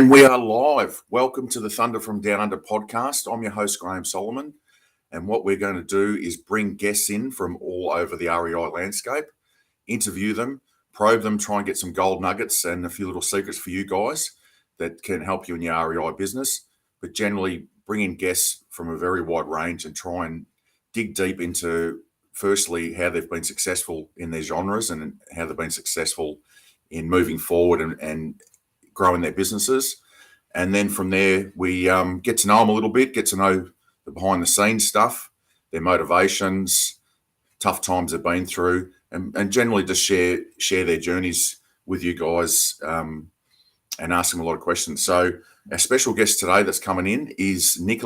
And we are live. Welcome to the Thunder from Down Under podcast. I'm your host, Graham Solomon. And what we're going to do is bring guests in from all over the REI landscape, interview them, probe them, try and get some gold nuggets and a few little secrets for you guys that can help you in your REI business. But generally bring in guests from a very wide range and try and dig deep into, firstly, how they've been successful in their genres and how they've been successful in moving forward and growing their businesses. And then from there, we get to know them a little bit, get to know the behind the scenes stuff, their motivations, tough times they've been through, and generally just share their journeys with you guys and ask them a lot of questions. So our special guest today that's coming in is Nick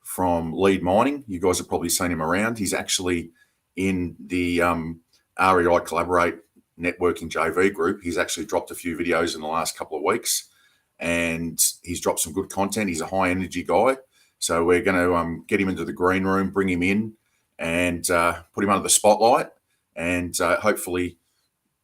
from Lead Mining. You guys have probably seen him around. He's actually in the REI Collaborate networking JV group. He's actually dropped a few videos in the last couple of weeks and he's dropped some good content. He's a high energy guy. So we're going to get him into the green room, bring him in and put him under the spotlight and hopefully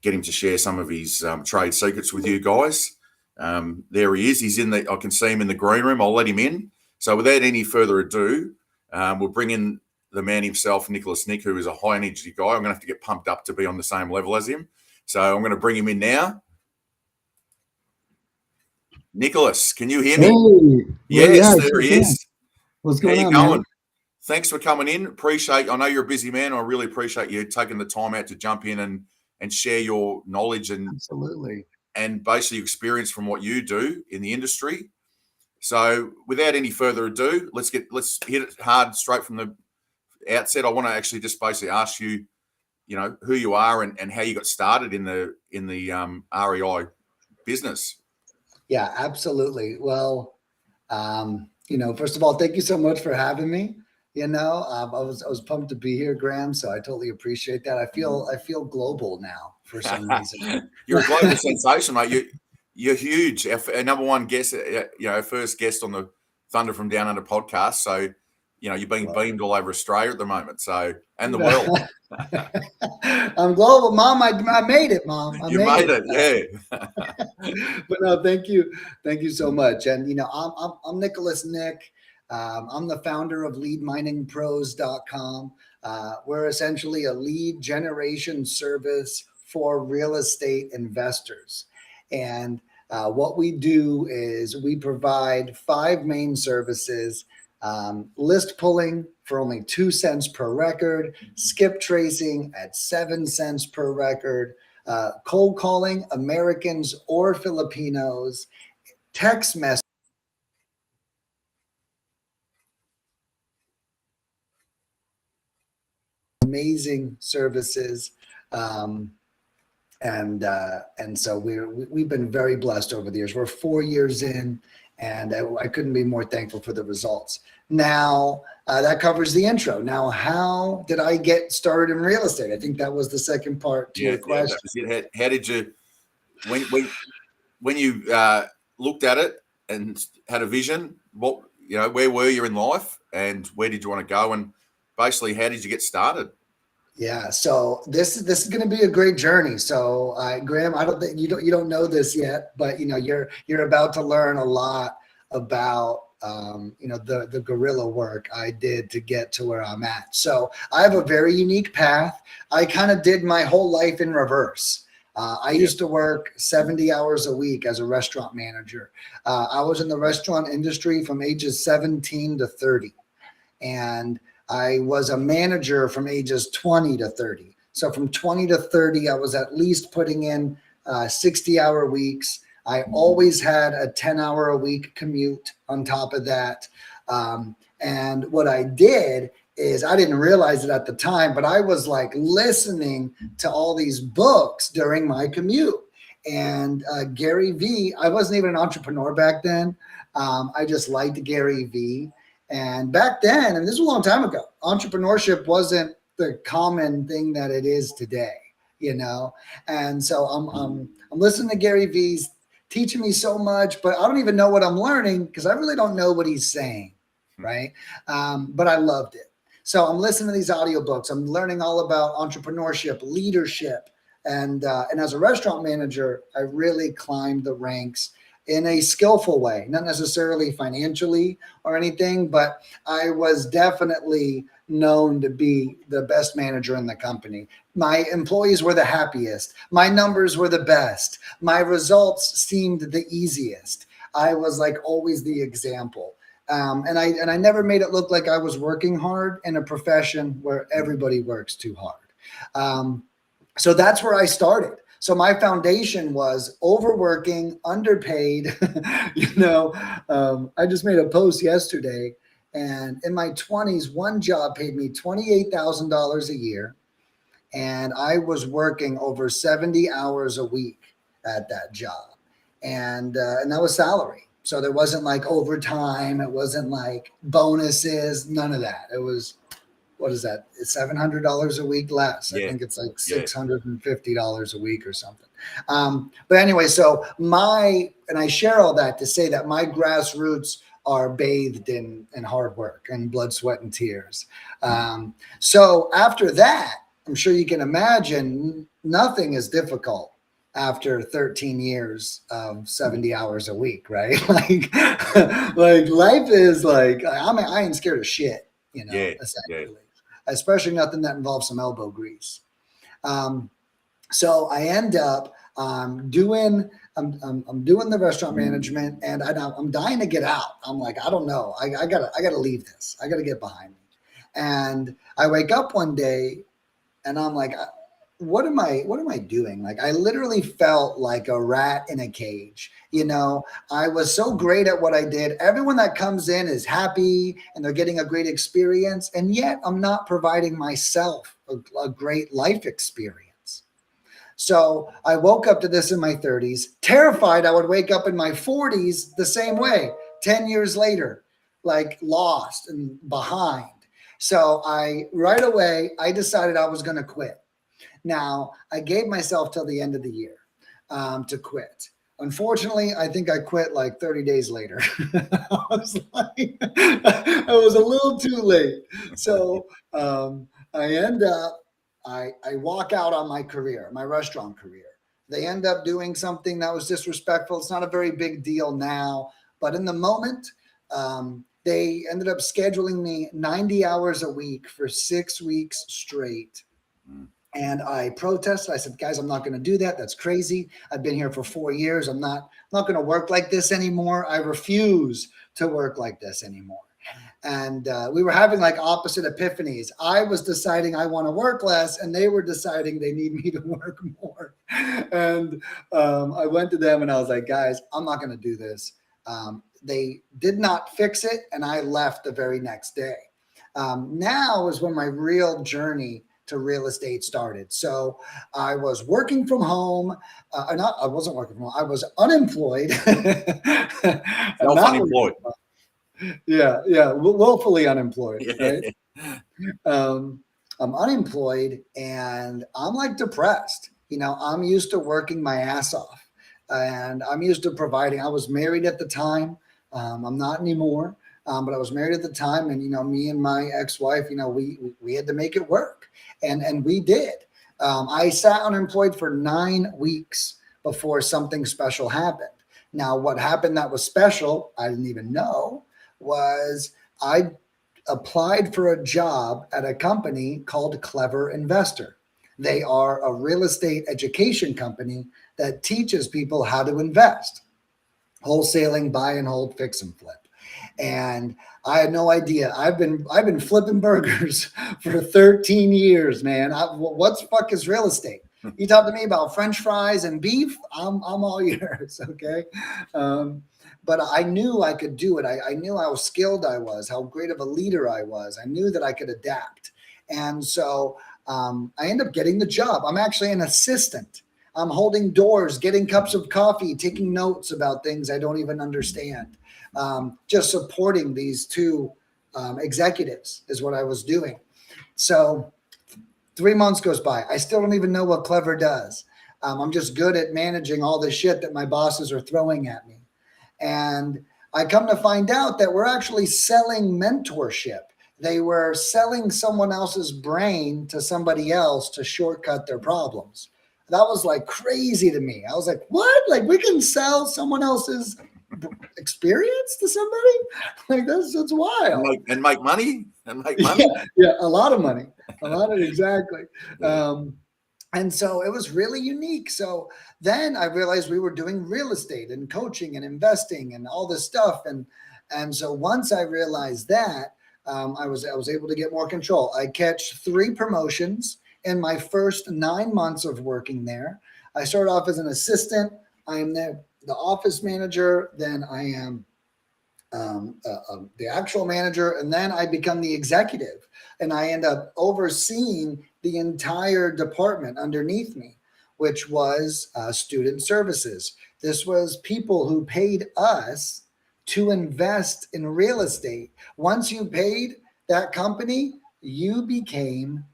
get him to share some of his trade secrets with you guys. There he is. I can see him in the green room. I'll let him in. So without any further ado, we'll bring in the man himself, Nick, who is a high energy guy. I'm going to have to get pumped up to be on the same level as him. So I'm going to bring him in now. Nicholas, can you hear me? Hey, yes, there he is. What's going on, How you going? man? Thanks for coming in. I know you're a busy man. I really appreciate you taking the time out to jump in and share your knowledge and Absolutely. and basically experience from what you do in the industry. So without any further ado, let's hit it hard straight from the outset. I want to actually just basically ask you, who you are and how you got started in the REI business. Yeah, absolutely. Well, first of all, thank you so much for having me. I was pumped to be here, Graham. So I totally appreciate that. I feel global now for some reason. You're a global sensation, mate. You're huge. Our number one guest, our first guest on the Thunder from Down Under podcast. So, you're being beamed all over Australia at the moment. So, and the world. I'm global, Mom. I made it, Mom. You made it, yeah. But no, thank you so much. And I'm Nicholas Nick. I'm the founder of LeadMiningPros.com. We're essentially a lead generation service for real estate investors. And what we do is we provide 5 main services: list pulling for only 2 cents per record, skip tracing at 7 cents per record, cold calling Americans or Filipinos, text message. Amazing services. And so we've been very blessed over the years. We're 4 years in, and I couldn't be more thankful for the results. Now, that covers the intro. Now, how did I get started in real estate? I think that was the second part to your question. How did you, when you looked at it and had a vision, where were you in life and where did you want to go? And basically, how did you get started? Yeah, so this is going to be a great journey. So, Graham, I don't think you don't know this yet, but you're about to learn a lot about the guerrilla work I did to get to where I'm at. So I have a very unique path. I kind of did my whole life in reverse. I used to work 70 hours a week as a restaurant manager. I was in the restaurant industry from ages 17 to 30, and I was a manager from ages 20 to 30. So from 20 to 30, I was at least putting in 60-hour weeks. I always had a 10-hour a week commute on top of that. And what I did is, I didn't realize it at the time, but I was like listening to all these books during my commute. And Gary Vee, I wasn't even an entrepreneur back then. I just liked Gary Vee. And back then, and this was a long time ago, entrepreneurship wasn't the common thing that it is today, And so I'm listening to Gary Vee's teaching me so much, but I don't even know what I'm learning because I really don't know what he's saying, right? But I loved it. So I'm listening to these audiobooks. I'm learning all about entrepreneurship, leadership, and as a restaurant manager, I really climbed the ranks in a skillful way, not necessarily financially or anything, but I was definitely known to be the best manager in the company. My employees were the happiest. My numbers were the best. My results seemed the easiest. I was like always the example. And I never made it look like I was working hard in a profession where everybody works too hard. So that's where I started. So my foundation was overworking, underpaid. I just made a post yesterday, and in my 20s, one job paid me $28,000 a year, and I was working over 70 hours a week at that job, and that was salary. So there wasn't like overtime. It wasn't like bonuses. None of that. It was, what is that? It's $700 a week less. I think it's like $650 a week or something. But anyway, and I share all that to say that my grassroots are bathed in hard work and blood, sweat, and tears. So after that, I'm sure you can imagine nothing is difficult after 13 years of 70 hours a week, right? like life is like, I ain't scared of shit, essentially. Especially nothing that involves some elbow grease. So I end up I'm doing the restaurant management, and I'm dying to get out. I'm like, I don't know. I gotta leave this. I gotta get behind me. And I wake up one day and I'm like, what am I doing? Like, I literally felt like a rat in a cage. I was so great at what I did. Everyone that comes in is happy and they're getting a great experience. And yet I'm not providing myself a great life experience. So I woke up to this in my 30s, terrified I would wake up in my 40s the same way, 10 years later, like lost and behind. So right away, I decided I was going to quit. Now, I gave myself till the end of the year to quit. Unfortunately, I think I quit like 30 days later. I was a little too late. So I walk out on my career, my restaurant career. They end up doing something that was disrespectful. It's not a very big deal now, but in the moment, they ended up scheduling me 90 hours a week for 6 weeks straight. And I protested. I said, guys, I'm not going to do that. That's crazy. I've been here for 4 years. I'm not going to work like this anymore. I refuse to work like this anymore. And we were having like opposite epiphanies. I was deciding I want to work less, and they were deciding they need me to work more. And I went to them and I was like, guys, I'm not going to do this. They did not fix it, and I left the very next day. Now is when my real journey to real estate started. So I was working from home. I wasn't working from home. I was unemployed. Self-unemployed. Yeah, willfully unemployed. Right? I'm unemployed, and I'm like depressed. I'm used to working my ass off, and I'm used to providing. I was married at the time. I'm not anymore, but I was married at the time, and me and my ex-wife, we had to make it work, and we did. I sat unemployed for 9 weeks before something special happened. Now, what happened that was special, I didn't even know, was I applied for a job at a company called Clever Investor. They are a real estate education company that teaches people how to invest, wholesaling, buy and hold, fix and flip. And I had no idea. I've been flipping burgers for 13 years, man. What's fuck is real estate? You talk to me about French fries and beef, I'm all yours, okay? But I knew I could do it. I knew how skilled I was, how great of a leader I was. I knew that I could adapt. And so I ended up getting the job. I'm actually an assistant. I'm holding doors, getting cups of coffee, taking notes about things I don't even understand. Just supporting these two executives is what I was doing. So 3 months goes by. I still don't even know what Clever does. I'm just good at managing all the shit that my bosses are throwing at me. And I come to find out that we're actually selling mentorship. They were selling someone else's brain to somebody else to shortcut their problems. That was like crazy to me. I was like, what? Like we can sell someone else's experience to somebody? Like that's wild. And make money and make money. Yeah, a lot of money. A lot of exactly. Yeah. And so it was really unique. So then I realized we were doing real estate and coaching and investing and all this stuff. And so once I realized that, I was able to get more control. I catch 3 promotions in my first 9 months of working there. I started off as an assistant. I am the office manager. Then I am the actual manager, and then I become the executive, and I end up overseeing the entire department underneath me, which was student services. This was people who paid us to invest in real estate. Once you paid that company, you became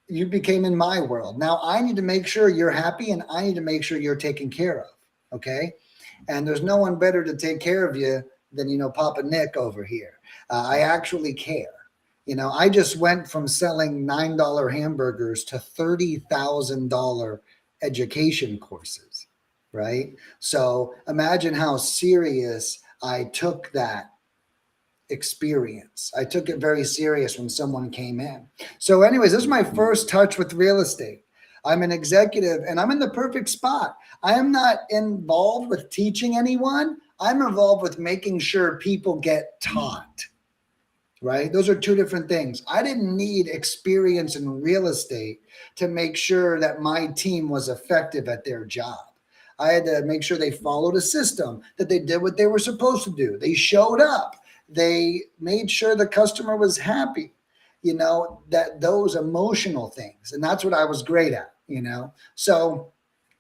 in my world. Now I need to make sure you're happy, and I need to make sure you're taken care of. Okay. And there's no one better to take care of you than, Papa Nick over here. I actually care. I just went from selling $9 hamburgers to $30,000 education courses, right? So imagine how serious I took that experience. I took it very serious when someone came in. So anyways, this is my first touch with real estate. I'm an executive and I'm in the perfect spot. I am not involved with teaching anyone. I'm involved with making sure people get taught, right? Those are 2 different things. I didn't need experience in real estate to make sure that my team was effective at their job. I had to make sure they followed a system, that they did what they were supposed to do. They showed up. They made sure the customer was happy, that those emotional things. And that's what I was great at, So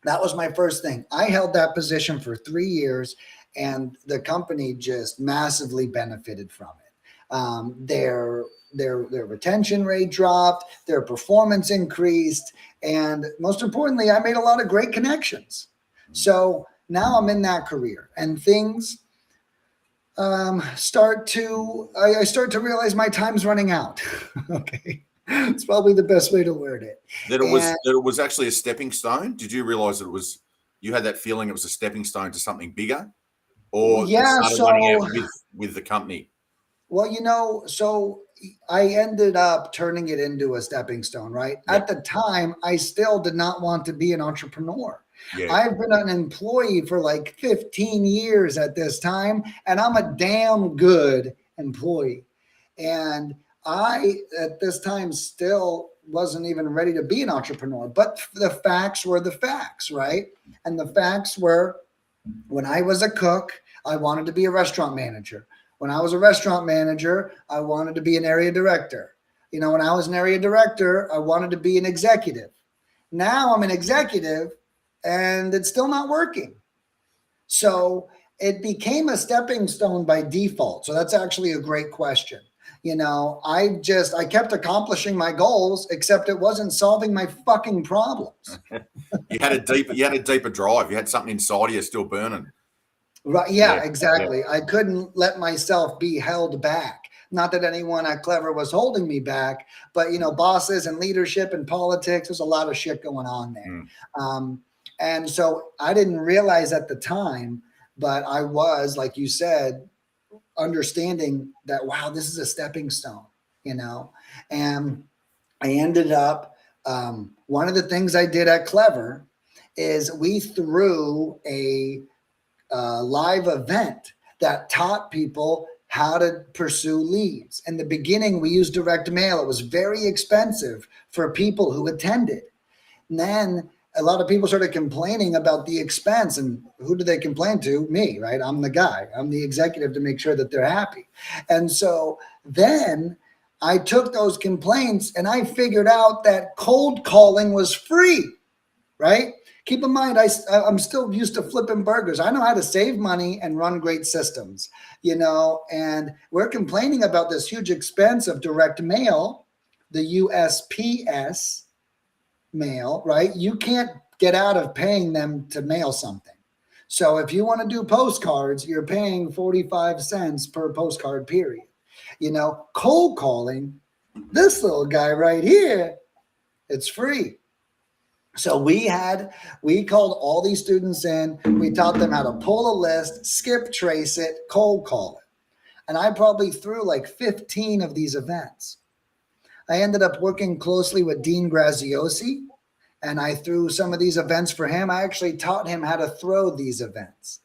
that was my first thing. I held that position for 3 years, and the company just massively benefited from it. Their retention rate dropped, their performance increased, and most importantly, I made a lot of great connections. So now I'm in that career, and things start to realize my time's running out. Okay. It's probably the best way to word it. That it was actually a stepping stone. Did you realize that you had that feeling it was a stepping stone to something bigger, or yeah, started running out with the company? Well, so I ended up turning it into a stepping stone, right? Yeah. At the time, I still did not want to be an entrepreneur. Yeah. I've been an employee for like 15 years at this time, and I'm a damn good employee. And I, at this time, still wasn't even ready to be an entrepreneur, but the facts were the facts, right? And the facts were, when I was a cook, I wanted to be a restaurant manager. When I was a restaurant manager, I wanted to be an area director. When I was an area director, I wanted to be an executive. Now I'm an executive, and it's still not working. So it became a stepping stone by default. So that's actually a great question. I kept accomplishing my goals, except it wasn't solving my fucking problems. You had a deeper drive. You had something inside of you still burning. Right. Yeah, exactly. Yeah. I couldn't let myself be held back. Not that anyone at Clever was holding me back, but bosses and leadership and politics, there's a lot of shit going on there. And so I didn't realize at the time, but I was, like you said, understanding that, wow, this is a stepping stone, and I ended up, one of the things I did at Clever is we threw a live event that taught people how to pursue leads. In the beginning, we used direct mail. It was very expensive for people who attended. And then a lot of people started complaining about the expense, and who do they complain to? Me, right? I'm the guy. I'm the executive to make sure that they're happy. And so then I took those complaints and I figured out that cold calling was free, right? Keep in mind, I'm still used to flipping burgers. I know how to save money and run great systems, and we're complaining about this huge expense of direct mail, the USPS mail, right? You can't get out of paying them to mail something. So if you want to do postcards, you're paying 45 cents per postcard, period. Cold calling, this little guy right here, it's free. So we called all these students in. We taught them how to pull a list, skip trace it, cold call it. And I probably threw like 15 of these events. I ended up working closely with Dean Graziosi, and I threw some of these events for him. I actually taught him how to throw these events.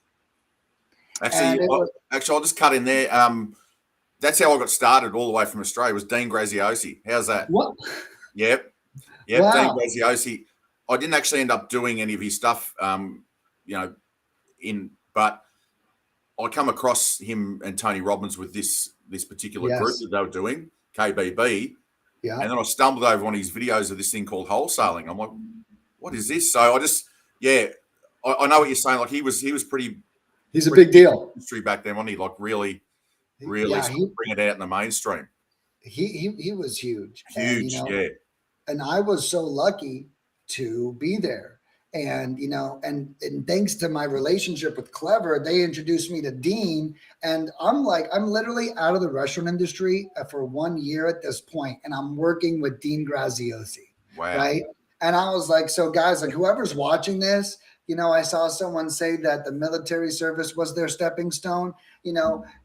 Actually, I'll just cut in there. That's how I got started all the way from Australia, was Dean Graziosi. How's that? What? Yep. Wow. Dean Graziosi. I didn't actually end up doing any of his stuff, but I come across him and Tony Robbins with this particular group that they were doing, KBB. Yeah. And then I stumbled over one of his videos of this thing called wholesaling. I'm like, what is this? So I just, I know what you're saying. Like he was pretty. He's a big deal. Industry back then, wasn't he? Like really bring it out in the mainstream. He was huge. Huge, and, And I was so lucky to be there. And, and thanks to my relationship with Clever, they introduced me to Dean. And I'm literally out of the restaurant industry for 1 year at this point, and I'm working with Dean Graziosi. Wow. Right. And I was like, so guys, like whoever's watching this, I saw someone say that the military service was their stepping stone.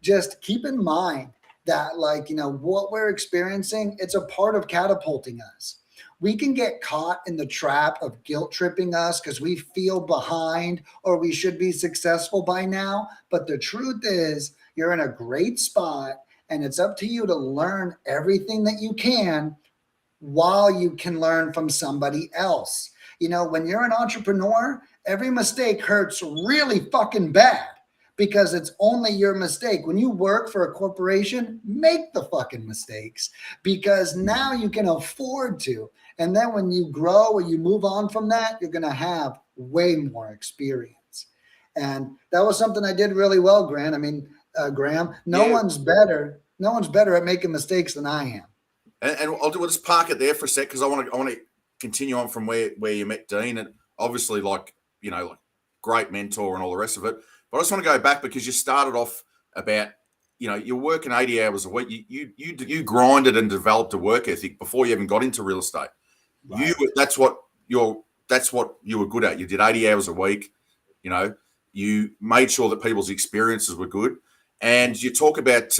Just keep in mind that what we're experiencing, it's a part of catapulting us. We can get caught in the trap of guilt tripping us because we feel behind or we should be successful by now. But the truth is you're in a great spot, and it's up to you to learn everything that you can while you can learn from somebody else. When you're an entrepreneur, every mistake hurts really fucking bad because it's only your mistake. When you work for a corporation, make the fucking mistakes because now you can afford to. And then when you grow or you move on from that, you're going to have way more experience. And that was something I did really well, Grant. I mean, Graham, no one's better at making mistakes than I am. And we'll just park it there for a sec because I want to continue on from where you met Dean, and obviously like great mentor and all the rest of it. But I just want to go back because you started off about you're working 80 hours a week. You grinded and developed a work ethic before you even got into real estate. Right. That's what you were good at. You did 80 hours a week. You made sure that people's experiences were good. And you talk about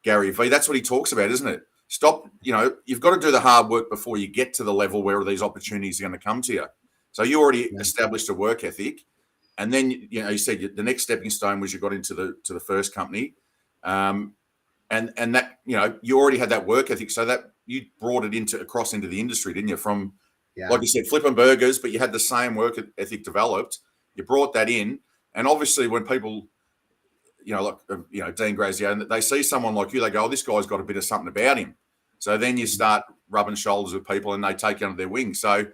Gary Vee. That's what he talks about, isn't it? Stop. You've got to do the hard work before you get to the level where these opportunities are going to come to you. So you already established a work ethic, and then you said the next stepping stone was you got into the first company, and that you already had that work ethic, so that you brought it across into the industry, didn't you? From like you said, flipping burgers, but you had the same work ethic developed. You brought that in, and obviously when people, Dean Graziosi, they see someone like you, they go, "Oh, this guy's got a bit of something about him." So then you start rubbing shoulders with people, and they take you under their wing. So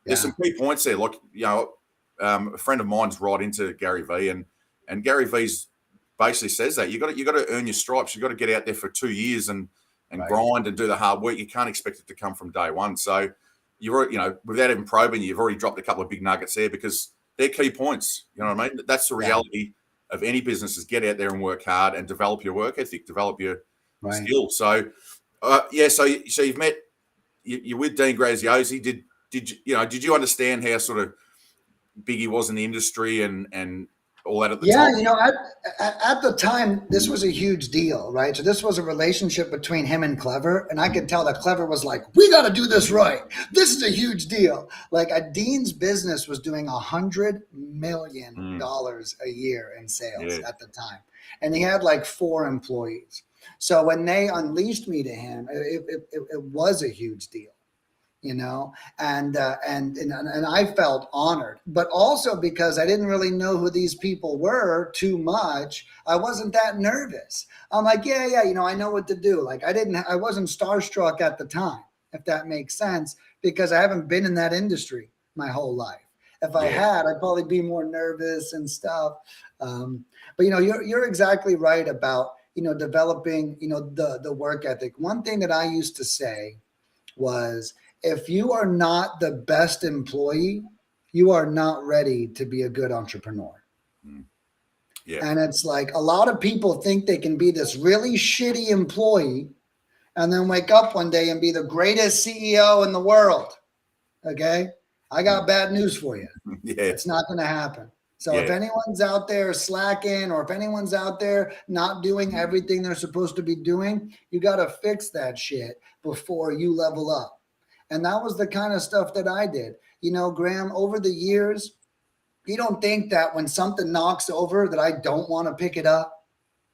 there's some key points there. Like a friend of mine's right into Gary Vee, and Gary Vee's basically says that you got to earn your stripes. You got to get out there for 2 years and grind and do the hard work. You can't expect it to come from day one. So without even probing, you've already dropped a couple of big nuggets there because they're key points. You know what I mean? That's the reality of any business: is get out there and work hard and develop your work ethic, develop your skills. So so you've met, you're with Dean Graziosi. Did you understand how sort of big he was in the industry and all that at the time? At the time, this was a huge deal, right? So this was a relationship between him and Clever, and I could tell that Clever was like, we got to do this right. This is a huge deal. Like Dean's business was doing $100 million a year in sales at the time, and he had like 4 employees. So when they unleashed me to him, it was a huge deal. And I felt honored, but also because I didn't really know who these people were too much, I wasn't that nervous. I'm like, I know what to do. Like I wasn't starstruck at the time, if that makes sense, because I haven't been in that industry my whole life. If I had, I'd probably be more nervous and stuff. But you're exactly right about, developing, the work ethic. One thing that I used to say was, if you are not the best employee, you are not ready to be a good entrepreneur. Yeah. And it's like a lot of people think they can be this really shitty employee and then wake up one day and be the greatest CEO in the world. Okay. I got bad news for you. Yeah. It's not going to happen. So if Yeah. anyone's out there slacking, or if anyone's out there not doing everything they're supposed to be doing, you got to fix that shit before you level up. And that was the kind of stuff that I did. You know, Graham, over the years, you don't think that when something knocks over that I don't want to pick it up,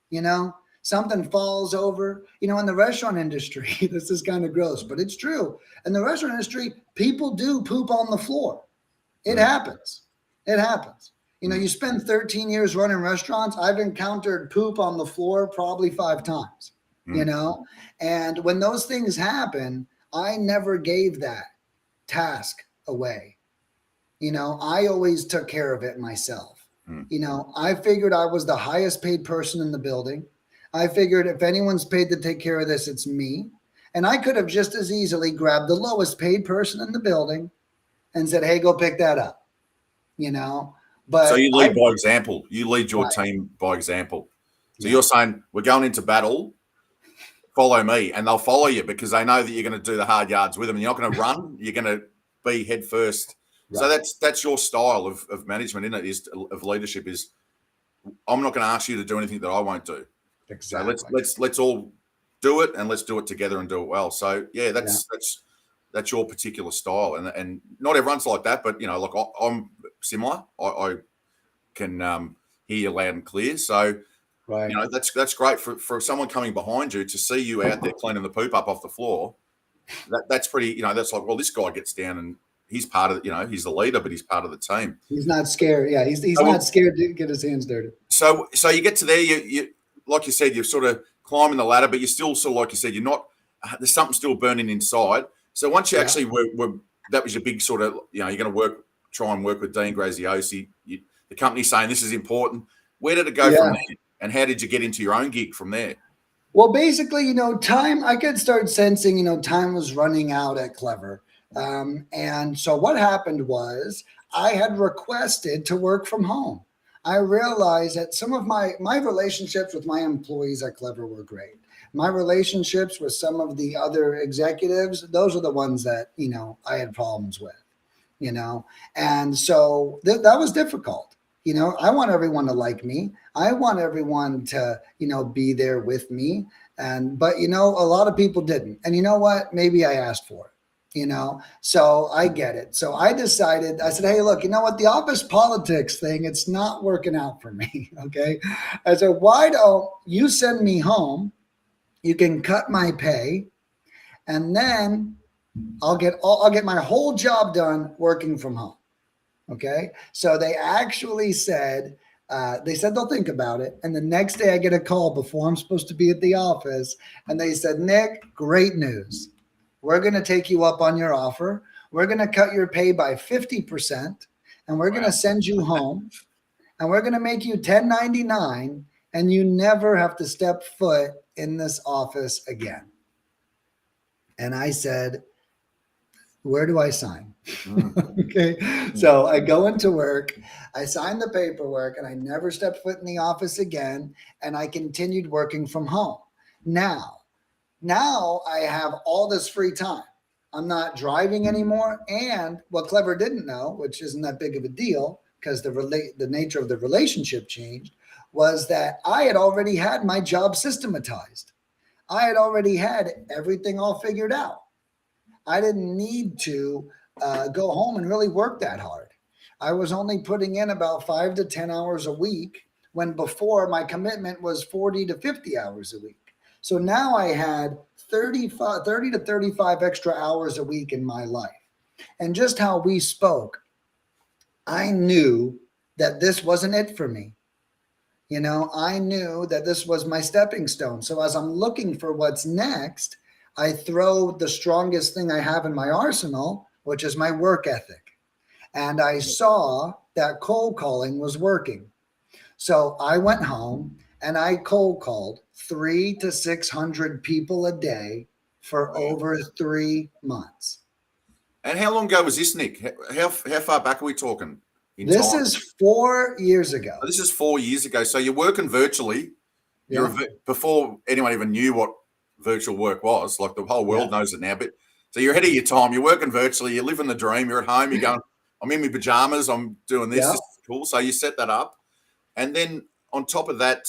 you know? Something falls over, you know, in the restaurant industry, this is kind of gross, but it's true. In the restaurant industry, people do poop on the floor. It happens. It happens. You know, you spend 13 years running restaurants. I've encountered poop on the floor probably 5 times, you know, and when those things happen, I never gave that task away. You know, I always took care of it myself. You know, I figured I was the highest paid person in the building. I figured if anyone's paid to take care of this, it's me. And I could have just as easily grabbed the lowest paid person in the building and said, hey, go pick that up, you know. But so you lead by example. You lead your team by example. So you're saying, we're going into battle, follow me, and they'll follow you because they know that you're going to do the hard yards with them. And you're not going to run. You're going to be head first. Right. So that's your style of management, isn't it? Is of leadership is, I'm not going to ask you to do anything that I won't do. Exactly. So let's all do it, and let's do it together and do it well. So yeah, that's your particular style, and not everyone's like that, but you know, like I'm similar. I can hear you loud and clear. So you know, that's great for someone coming behind you to see you out there cleaning the poop up off the floor. That's pretty. You know, that's like, well, this guy gets down and he's part of. You know, he's the leader, but he's part of the team. He's not scared. Yeah, he's not scared to get his hands dirty. So you get to there. You like you said, you're sort of climbing the ladder, but you're still sort of, like you said, you're not. There's something still burning inside. So once you actually were, that was your big sort of, you know, you're going to try and work with Dean Graziosi. The company's saying this is important. Where did it go from there? And how did you get into your own gig from there? Well, basically, you know, I could start sensing, you know, time was running out at Clever. And so what happened was I had requested to work from home. I realized that some of my relationships with my employees at Clever were great. My relationships with some of the other executives, those are the ones that, you know, I had problems with, you know, and so that was difficult. You know, I want everyone to like me. I want everyone to, you know, be there with me. But, you know, a lot of people didn't. And you know what? Maybe I asked for it. You know, so I get it. So I decided, I said, hey, look, you know what? The office politics thing, it's not working out for me. Okay. I said, why don't you send me home? You can cut my pay, and then I'll get my whole job done working from home. Okay. So they actually said, they'll think about it. And the next day I get a call before I'm supposed to be at the office. And they said, Nick, great news. We're going to take you up on your offer. We're going to cut your pay by 50%, and we're going to send you home, and we're going to make you 1099, and you never have to step foot in this office again. And I said, where do I sign? Okay. So I go into work, I signed the paperwork, and I never stepped foot in the office again. And I continued working from home. Now I have all this free time. I'm not driving anymore. And what Clever didn't know, which isn't that big of a deal because the nature of the relationship changed, was that I had already had my job systematized. I had already had everything all figured out. I didn't need to go home and really work that hard. I was only putting in about 5 to 10 hours a week, when before my commitment was 40 to 50 hours a week. So now I had 30 to 35 extra hours a week in my life. And just how we spoke, I knew that this wasn't it for me. You know, I knew that this was my stepping stone. So as I'm looking for what's next, I throw the strongest thing I have in my arsenal, which is my work ethic. And I saw that cold calling was working. So I went home and I cold called 300 to 600 people a day for over 3 months. And how long ago was this, Nick? How far back are we talking? This is 4 years ago. Oh, this is 4 years ago. So you're working virtually. Before anyone even knew what virtual work was. Like the whole world knows it now. But so you're ahead of your time. You're working virtually. You're living the dream. You're at home. You're going, I'm in my pajamas. I'm doing this. Yeah. This is cool. So you set that up. And then on top of that,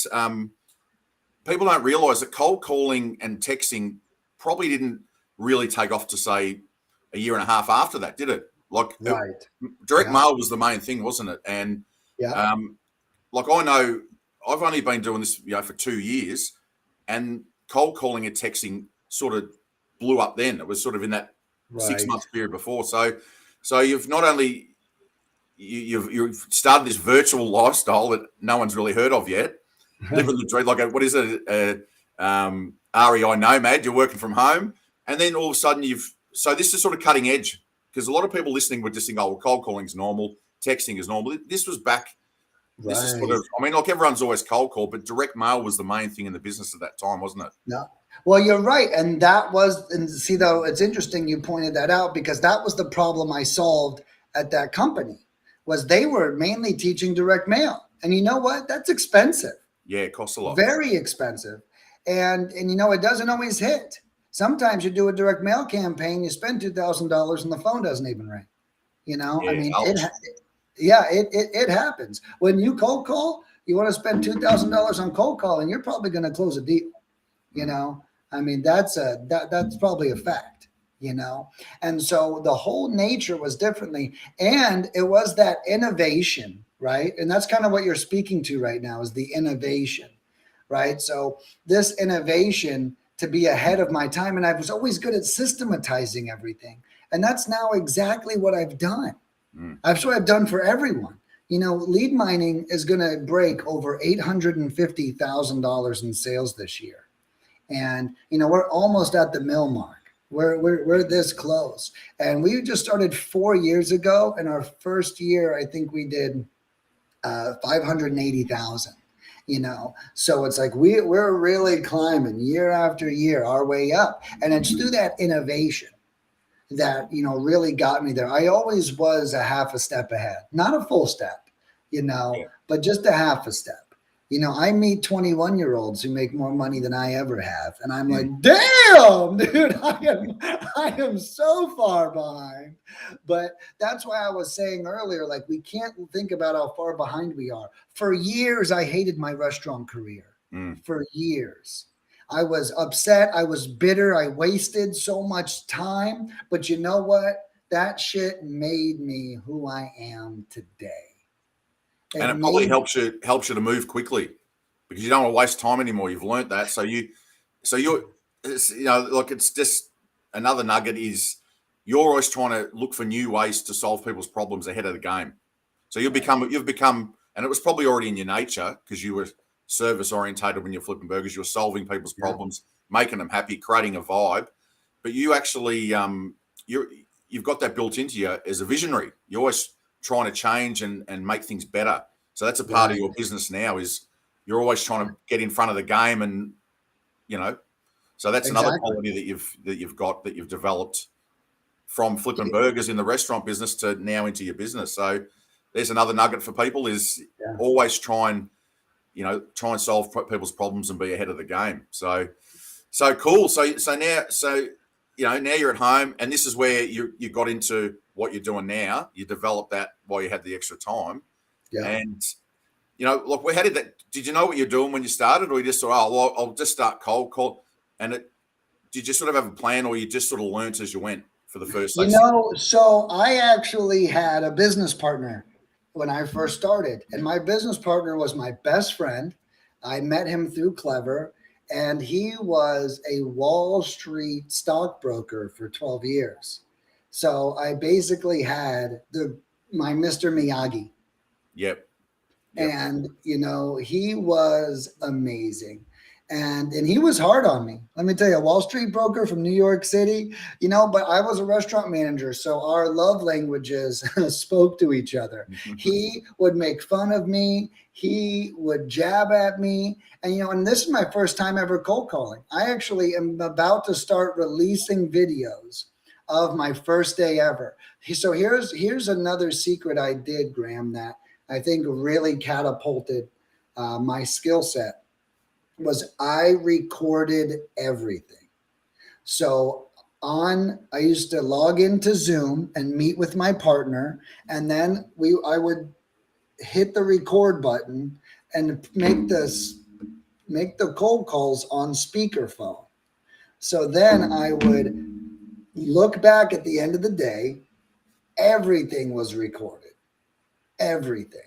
people don't realize that cold calling and texting probably didn't really take off to say a year and a half after that, did it? Like Right. direct Yeah. mail was the main thing, wasn't it? And Yeah. like I know I've only been doing this, for 2 years, and cold calling and texting sort of blew up then. It was sort of in that Right. 6-month period before. So you've not only you've started this virtual lifestyle that no one's really heard of yet, living the dream, like what is it? REI nomad. You're working from home, and then all of a sudden so this is sort of cutting edge, because a lot of people listening would just think, oh, well, cold calling is normal, texting is normal. This was back. Right. This is sort of, I mean, like everyone's always cold call, but direct mail was the main thing in the business at that time, wasn't it? No. Well, you're right. And that was, and see, though, it's interesting you pointed that out, because that was the problem I solved at that company, was they were mainly teaching direct mail. And you know what? That's expensive. Yeah, it costs a lot. Very expensive. And it doesn't always hit. Sometimes you do a direct mail campaign, you spend $2,000 and the phone doesn't even ring. Yeah, I mean, it happens. When you cold call, you want to spend $2,000 on cold calling, you're probably going to close a deal. I mean, that's probably a fact, and so the whole nature was differently, and it was that innovation, right? And that's kind of what you're speaking to right now, is the innovation, right? So this innovation to be ahead of my time, and I was always good at systematizing everything, and that's now exactly what I've done. That's what I've done for everyone. Lead mining is going to break over $850,000 in sales this year. And, we're almost at the mill mark. We're this close. And we just started 4 years ago. In our first year, I think we did 580,000, So it's like we're really climbing year after year our way up. And it's through that innovation that, really got me there. I always was a half a step ahead, not a full step, but just a half a step. I meet 21-year-olds who make more money than I ever have. And I'm like, damn, dude, I am so far behind. But that's why I was saying earlier, like, we can't think about how far behind we are. For years, I hated my restaurant career. For years. I was upset. I was bitter. I wasted so much time. But you know what? That shit made me who I am today. And it probably helps you to move quickly, because you don't want to waste time anymore. You've learned that. So you're, look, it's just another nugget is you're always trying to look for new ways to solve people's problems ahead of the game. So you've become, and it was probably already in your nature, because you were service orientated when you're flipping burgers. You were solving people's problems, making them happy, creating a vibe. But you actually, you've got that built into you as a visionary. You're always trying to change and make things better. So that's a part of your business now, is you're always trying to get in front of the game, and so that's another quality that you've developed from flipping burgers in the restaurant business to now into your business. So there's another nugget for people, is always try and solve people's problems and be ahead of the game. So cool. So now you're at home, and this is where you got into what you're doing now. You developed that while you had the extra time. Yeah. And, look, how did you know what you're doing when you started, or you just thought, oh, well, I'll just start cold call? And did you sort of have a plan, or you just sort of learnt as you went for the first? So I actually had a business partner when I first started, and my business partner was my best friend. I met him through Clever, and he was a Wall Street stockbroker for 12 years. So I basically had my Mr. Miyagi. Yep. And, he was amazing. And he was hard on me. Let me tell you, a Wall Street broker from New York City, but I was a restaurant manager. So our love languages spoke to each other. He would make fun of me. He would jab at me. And, and this is my first time ever cold calling. I actually am about to start releasing videos of my first day ever. So here's another secret I did, Graham, that I think really catapulted my skill set, was I recorded everything. So I used to log into Zoom and meet with my partner, and then I would hit the record button and make the cold calls on speakerphone. So then I would look back at the end of the day, everything was recorded, everything.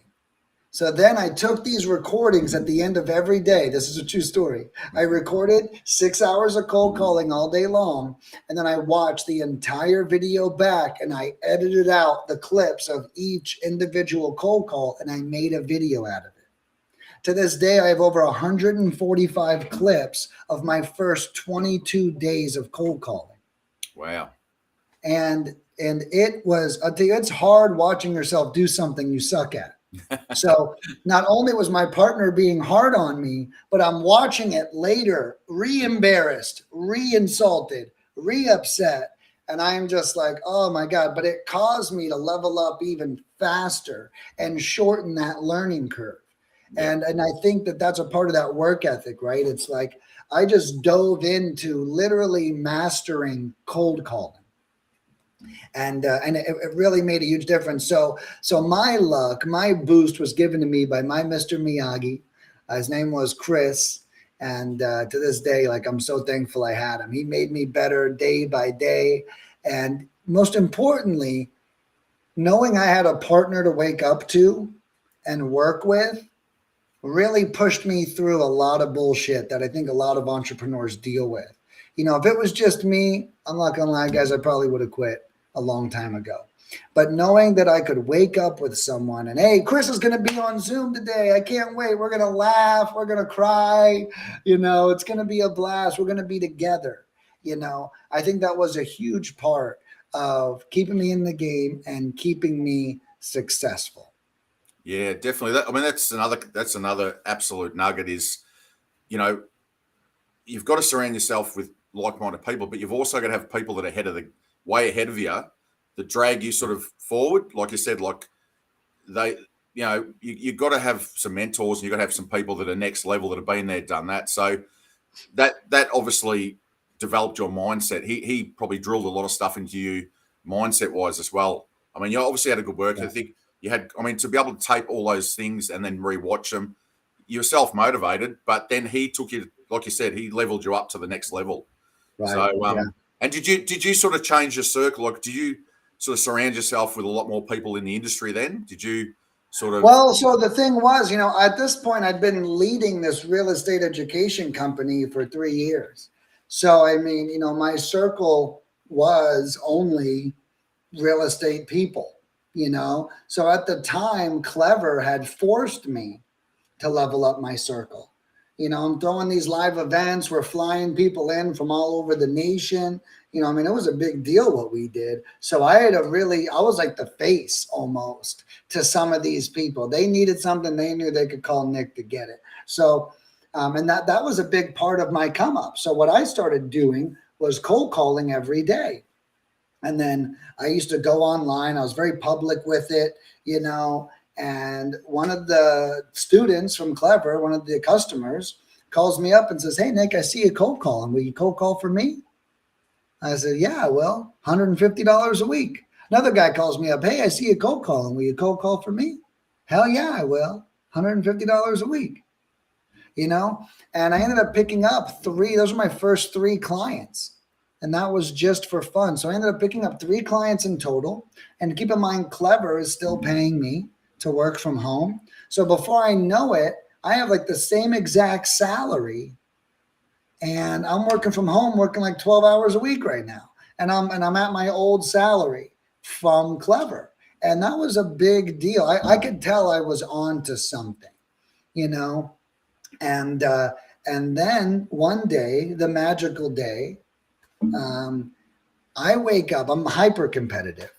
So then I took these recordings at the end of every day. This is a true story. I recorded 6 hours of cold calling all day long. And then I watched the entire video back and I edited out the clips of each individual cold call and I made a video out of it. To this day, I have over 145 clips of my first 22 days of cold calling. Wow. And it was, I'll tell you, it's hard watching yourself do something you suck at. So not only was my partner being hard on me, but I'm watching it later, re-embarrassed, re-insulted, re-upset. And I'm just like, oh my God, but it caused me to level up even faster and shorten that learning curve. Yeah. And I think that that's a part of that work ethic, right? It's like, I just dove into literally mastering cold calling. And it really made a huge difference. So my luck, my boost was given to me by my Mr. Miyagi. His name was Chris. And to this day, like, I'm so thankful I had him. He made me better day by day. And most importantly, knowing I had a partner to wake up to and work with really pushed me through a lot of bullshit that I think a lot of entrepreneurs deal with. You know, if it was just me, I'm not gonna lie, guys, I probably would have quit a long time ago. But knowing that I could wake up with someone and, hey, Chris is going to be on Zoom today. I can't wait. We're going to laugh. We're going to cry. You know, it's going to be a blast. We're going to be together. You know, I think that was a huge part of keeping me in the game and keeping me successful. Yeah, definitely. I mean, that's another absolute nugget is, you know, you've got to surround yourself with like-minded people, but you've also got to have people that are way ahead of you that drag you sort of forward. Like you said, like they, you know, you've got to have some mentors and you've got to have some people that are next level that have been there, done that. So that obviously developed your mindset. He probably drilled a lot of stuff into you mindset-wise as well. I mean, you obviously had a good work ethic. You had, I mean, to be able to tape all those things and then rewatch them, you're self-motivated, but then he took you, like you said, he leveled you up to the next level. Right. So, and did you sort of change your circle? Like, did you sort of surround yourself with a lot more people in the industry then? Did you sort of? Well, so the thing was, you know, at this point, I'd been leading this real estate education company for 3 years. So, I mean, you know, my circle was only real estate people, you know. So at the time, Clever had forced me to level up my circle. You know, I'm throwing these live events. We're flying people in from all over the nation. You know, I mean, it was a big deal what we did. So I was like the face almost to some of these people. They needed something. They knew they could call Nick to get it. So, and that was a big part of my come up. So what I started doing was cold calling every day. And then I used to go online. I was very public with it, you know. And one of the students from Clever, one of the customers, calls me up and says, hey, Nick, I see you cold calling. Will you cold call for me? I said, yeah, well, $150 a week. Another guy calls me up, hey, I see you cold calling. Will you cold call for me? Hell yeah, I will. $150 a week. You know, and I ended up picking up 3. Those were my first 3 clients. And that was just for fun. So I ended up picking up 3 clients in total. And keep in mind, Clever is still paying me to work from home. So before I know it, I have like the same exact salary and I'm working from home, working like 12 hours a week right now. And I'm at my old salary from Clever. And that was a big deal. I could tell I was on to something, you know? And then one day, the magical day, I wake up, I'm hyper competitive,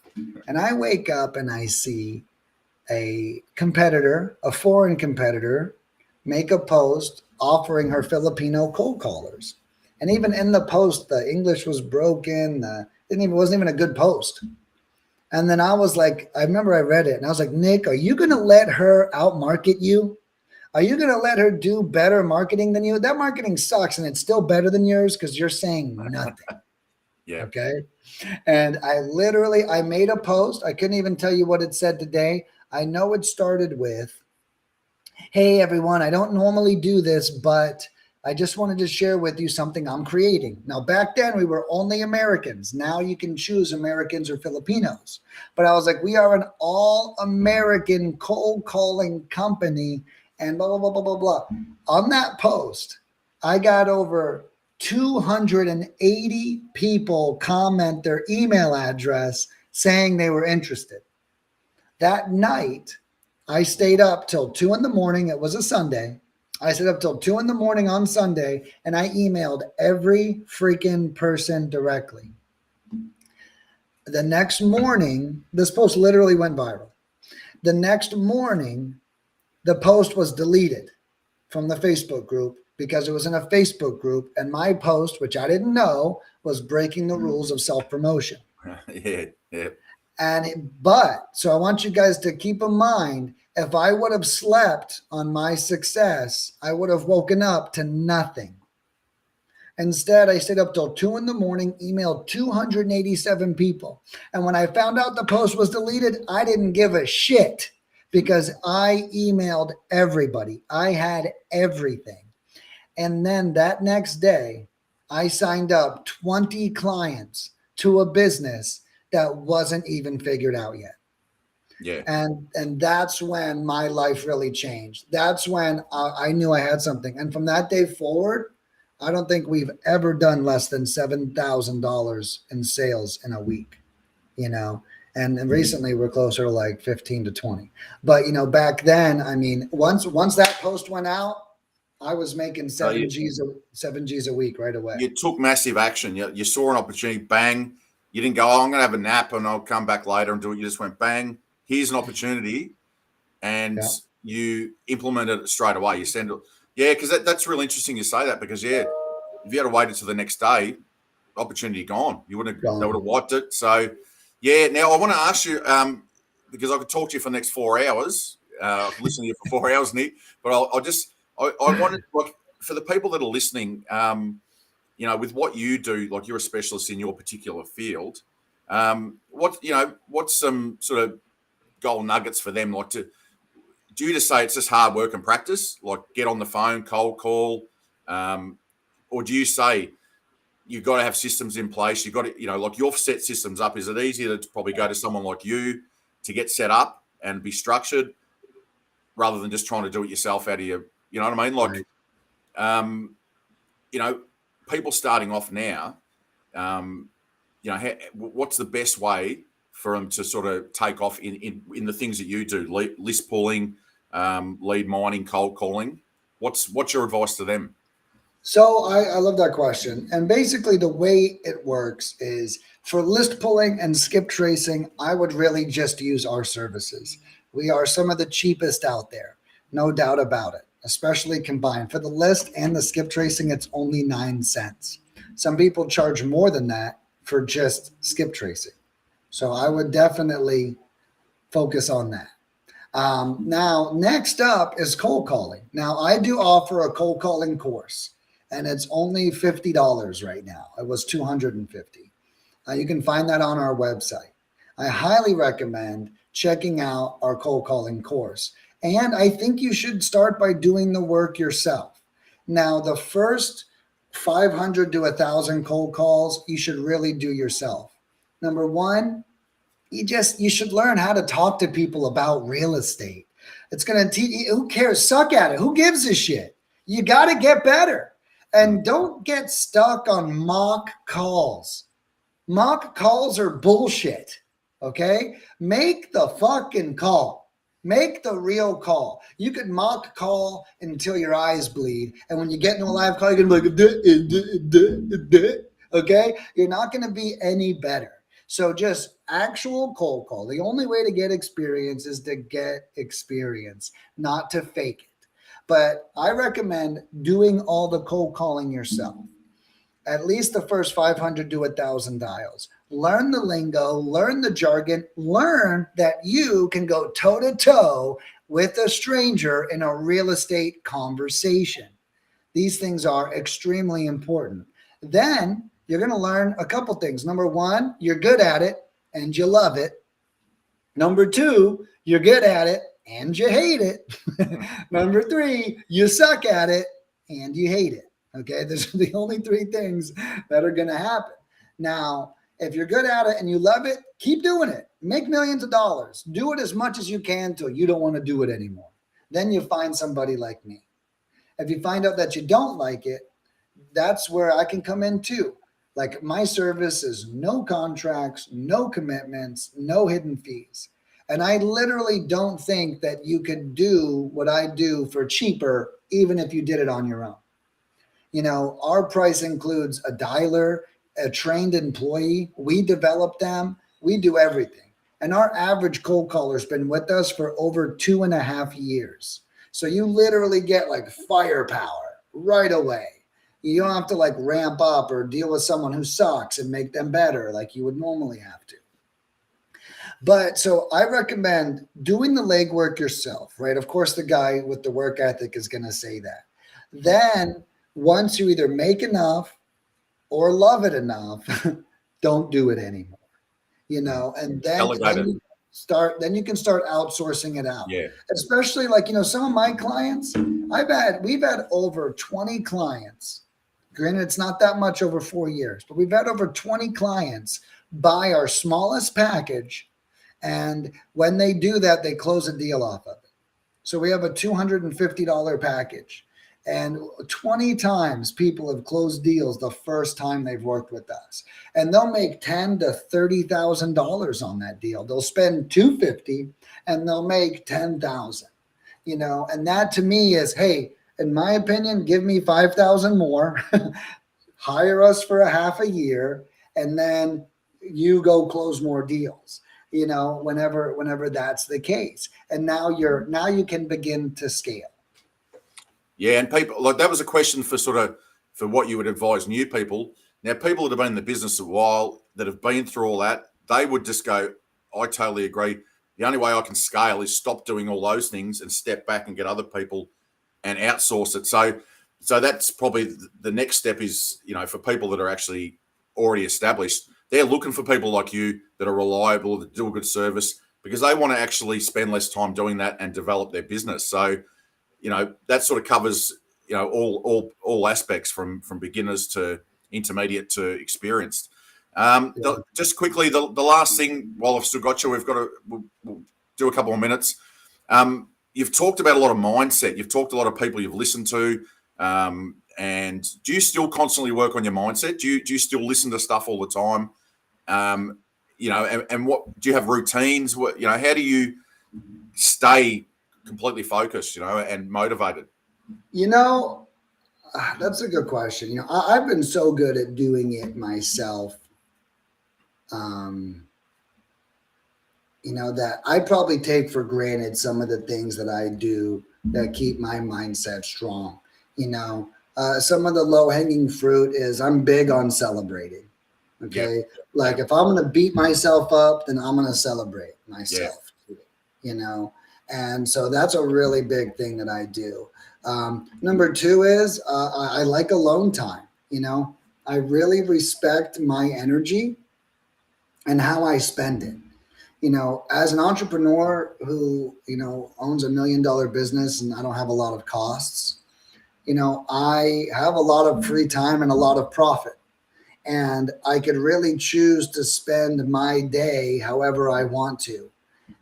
and I wake up and I see a competitor, a foreign competitor, make a post offering her Filipino cold callers. And even in the post, the English was broken. Wasn't even a good post. And then I was like, I remember I read it and I was like, Nick, are you going to let her outmarket you? Are you going to let her do better marketing than you? That marketing sucks and it's still better than yours because you're saying nothing. Yeah. Okay. And I made a post. I couldn't even tell you what it said today. I know it started with, hey, everyone, I don't normally do this, but I just wanted to share with you something I'm creating. Now, back then, we were only Americans. Now you can choose Americans or Filipinos. But I was like, we are an all-American cold calling company and blah, blah, blah, blah, blah, blah. On that post, I got over 280 people comment their email address saying they were interested. That night, I stayed up till 2 in the morning. It was a Sunday. I stayed up till 2 in the morning on Sunday and I emailed every freaking person directly. The next morning, this post literally went viral. The next morning, the post was deleted from the Facebook group because it was in a Facebook group. And my post, which I didn't know, was breaking the rules of self-promotion. Yeah. Yeah. So I want you guys to keep in mind, if I would have slept on my success, I would have woken up to nothing. Instead, I stayed up till 2 in the morning, emailed 287 people. And when I found out the post was deleted, I didn't give a shit because I emailed everybody. I had everything. And then that next day, I signed up 20 clients to a business that wasn't even figured out yet. Yeah. And that's when my life really changed. That's when I knew I had something. And from that day forward, I don't think we've ever done less than $7,000 in sales in a week, you know, and recently we're closer to like 15 to 20. But, you know, back then, I mean, once that post went out, I was making seven G's a week right away. You took massive action. You saw an opportunity, bang. You didn't go, oh, I'm going to have a nap and I'll come back later and do it. You just went, bang, here's an opportunity. And you implemented it straight away. You send it. Yeah, because that's really interesting you say that because, yeah, if you had to wait until the next day, opportunity gone. You wouldn't have, they would have wiped it. So, yeah, now I want to ask you, because I could talk to you for the next 4 hours. I could listen to you for 4 hours, Nick, but I wanted, like, for the people that are listening, you know, with what you do, like you're a specialist in your particular field, what's some sort of gold nuggets for them? Like, do you just say it's just hard work and practice, like get on the phone, cold call, or do you say you've got to have systems in place? You've got to, you know, like you've set systems up. Is it easier to probably go to someone like you to get set up and be structured rather than just trying to do it yourself out of your, you know what I mean? Like, you know, people starting off now, you know, what's the best way for them to sort of take off in the things that you do, list pulling, lead mining, cold calling? What's your advice to them? So I love that question. And basically the way it works is for list pulling and skip tracing, I would really just use our services. We are some of the cheapest out there, no doubt about it, especially combined. For the list and the skip tracing, it's only 9 cents. Some people charge more than that for just skip tracing. So I would definitely focus on that. Now, next up is cold calling. Now, I do offer a cold calling course, and it's only $50 right now. It was $250. You can find that on our website. I highly recommend checking out our cold calling course. And I think you should start by doing the work yourself. Now, the first 500 to 1,000 cold calls, you should really do yourself. Number one, you should learn how to talk to people about real estate. It's going to teach you. Who cares? Suck at it. Who gives a shit? You got to get better. And don't get stuck on mock calls. Mock calls are bullshit. Okay? Make the fucking call. Make the real call. You could mock call until your eyes bleed. And when you get into a live call, you're going to be like, okay? You're not going to be any better. So just actual cold call. The only way to get experience is to get experience, not to fake it. But I recommend doing all the cold calling yourself. At least the first 500 to 1,000 dials. Learn the lingo, learn the jargon, learn that you can go toe to toe with a stranger in a real estate conversation. These things are extremely important. Then you're going to learn a couple things. Number one, you're good at it and you love it. Number two, you're good at it and you hate it. Number three, you suck at it and you hate it. Okay, those are the only three things that are going to happen. Now, if you're good at it and you love it, keep doing it. Make millions of dollars. Do it as much as you can till you don't want to do it anymore. Then you find somebody like me. If you find out that you don't like it, that's where I can come in too. Like my service is no contracts, no commitments, no hidden fees. And I literally don't think that you could do what I do for cheaper, even if you did it on your own. You know, our price includes a dialer, a trained employee. We develop them. We do everything. And our average cold caller has been with us for over 2.5 years. So you literally get like firepower right away. You don't have to like ramp up or deal with someone who sucks and make them better like you would normally have to. But so I recommend doing the legwork yourself, right? Of course, the guy with the work ethic is going to say that. Then once you either make enough or love it enough, don't do it anymore, you know, and then you can start outsourcing it out. Yeah. Especially like, you know, some of my clients, we've had over 20 clients. Granted, it's not that much over 4 years, but we've had over 20 clients buy our smallest package. And when they do that, they close a deal off of it. So we have a $250 package. And 20 times people have closed deals the first time they've worked with us. And they'll make $10,000 to $30,000 on that deal. They'll spend $250 and they'll make $10,000. You know, and that to me is, hey, in my opinion, give me $5,000 more, hire us for a half a year, and then you go close more deals. You know, whenever that's the case, and now you can begin to scale. Yeah, and people like that was a question for what you would advise new people. Now, people that have been in the business a while that have been through all that, they would just go, I totally agree. The only way I can scale is stop doing all those things and step back and get other people and outsource it. So that's probably the next step is, you know, for people that are actually already established, they're looking for people like you that are reliable, that do a good service, because they want to actually spend less time doing that and develop their business. So, you know, that sort of covers, you know, all aspects from beginners to intermediate to experienced. Just quickly, the last thing, while I've still got you, we'll do a couple of minutes. You've talked about a lot of mindset. You've talked to a lot of people you've listened to. And do you still constantly work on your mindset? Do you still listen to stuff all the time? You know, and what do you have routines? What, you know, how do you stay completely focused, you know, and motivated? You know, that's a good question. You know, I've been so good at doing it myself. You know, that I probably take for granted some of the things that I do that keep my mindset strong. You know, some of the low hanging fruit is I'm big on celebrating. Okay. Yep. Like if I'm going to beat myself up, then I'm going to celebrate myself, you know? And so that's a really big thing that I do. Number two is I like alone time. You know, I really respect my energy and how I spend it. You know, as an entrepreneur who, you know, owns $1 million business and I don't have a lot of costs, you know, I have a lot of free time and a lot of profit. And I could really choose to spend my day however I want to.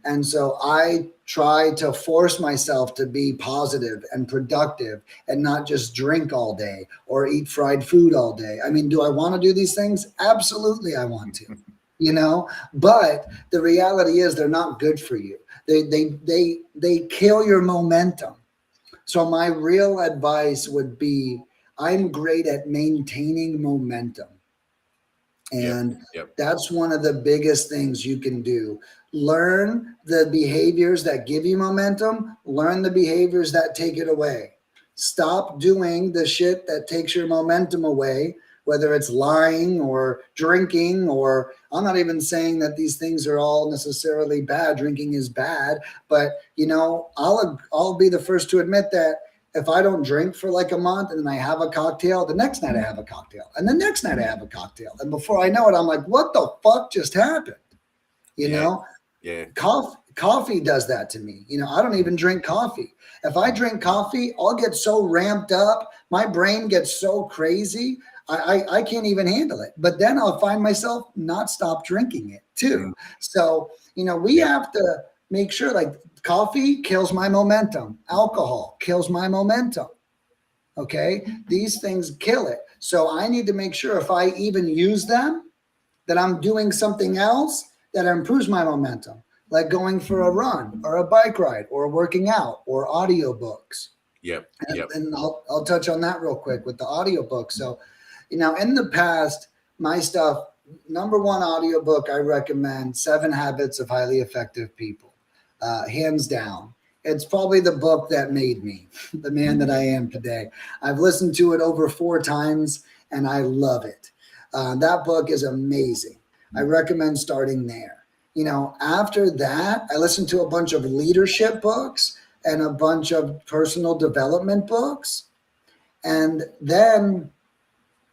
And so I try to force myself to be positive and productive and not just drink all day or eat fried food all day. I mean, do I want to do these things? Absolutely, I want to, you know, but the reality is they're not good for you. They kill your momentum. So my real advice would be, I'm great at maintaining momentum. And that's one of the biggest things you can do. Learn the behaviors that give you momentum. Learn the behaviors that take it away. Stop doing the shit that takes your momentum away, whether it's lying or drinking, or I'm not even saying that these things are all necessarily bad. Drinking is bad, but you know, I'll be the first to admit that if I don't drink for like a month and then I have a cocktail, the next night I have a cocktail, and the next night I have a cocktail, and before I know it, I'm like, what the fuck just happened? You know, coffee does that to me. You know, I don't even drink coffee. If I drink coffee, I'll get so ramped up, my brain gets so crazy, I can't even handle it. But then I'll find myself not stop drinking it too. So, you know, we have to make sure, like, coffee kills my momentum. Alcohol kills my momentum. Okay. These things kill it. So I need to make sure if I even use them, that I'm doing something else that improves my momentum, like going for a run or a bike ride or working out or audiobooks. And I'll touch on that real quick with the audiobook. So, you know, in the past, my stuff, number one audiobook I recommend, 7 Habits of Highly Effective People. Hands down. It's probably the book that made me the man that I am today. I've listened to it over 4 times and I love it. That book is amazing. I recommend starting there. You know, after that, I listened to a bunch of leadership books and a bunch of personal development books. And then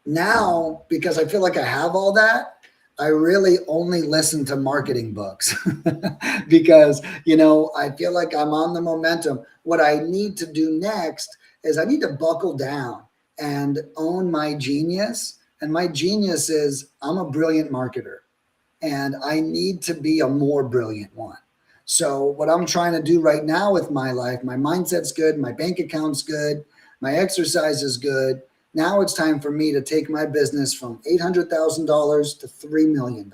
now, because I feel like I have all that, I really only listen to marketing books because, you know, I feel like I'm on the momentum. What I need to do next is I need to buckle down and own my genius. And my genius is I'm a brilliant marketer and I need to be a more brilliant one. So what I'm trying to do right now with my life, my mindset's good, my bank account's good, my exercise is good. Now it's time for me to take my business from $800,000 to $3 million.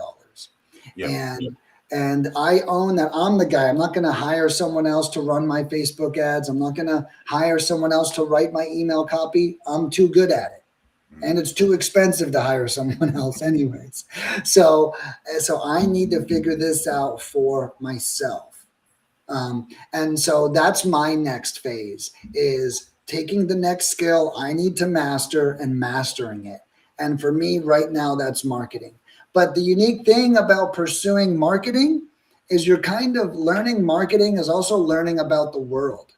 And I own that. I'm the guy. I'm not going to hire someone else to run my Facebook ads. I'm not going to hire someone else to write my email copy. I'm too good at it. And it's too expensive to hire someone else anyways. So I need to figure this out for myself. And so that's my next phase, is taking the next skill I need to master and mastering it. And for me right now, that's marketing. But the unique thing about pursuing marketing is you're kind of learning marketing is also learning about the world.